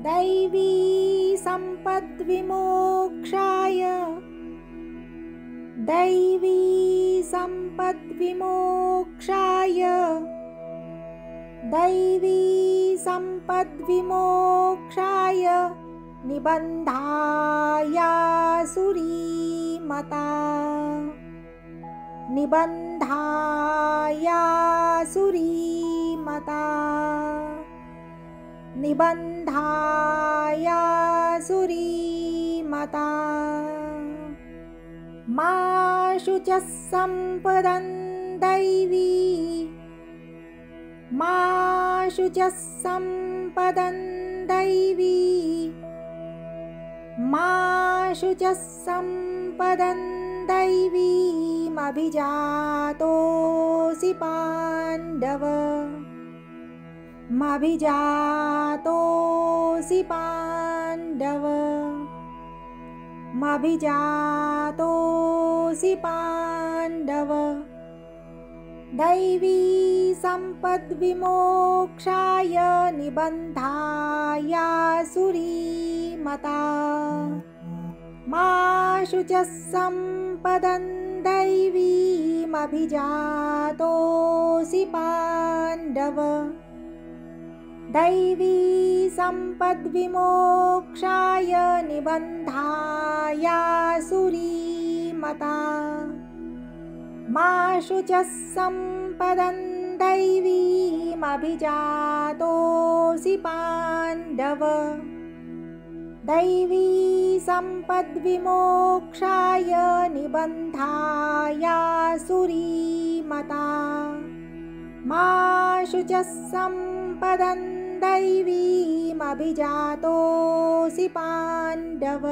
दैवी सम्पद्विमोक्षाय दैवी सम्पद्विमोक्षाय दैवी सम्पद्विमोक्षाय निबन्धायासुरीमता निबन्धायासुरीमता निबन्धायासुरीमता मा शुचः सम्पदं दैवी मा शुचः सम्पदं दैवी मा शुचः सम्पदं दैवीमभिजातोऽसि पाण्डव मभिजातोऽसि पाण्डव मभिजातोऽसि पाण्डव दैवी सम्पद्विमोक्षाय निबन्धायासुरीमता मा शुचः सम्पदं दैवीमभिजातोऽसि पाण्डव दैवी सम्पद्विमोक्षाय निबन्धायासुरीमता मा शुचः सम्पदं दैवीमभिजातोऽसि पाण्डव दैवी सम्पद्विमोक्षाय निबन्धायासुरीमता मा शुचः सम्पदं दैवीमभिजातोऽसि पाण्डव।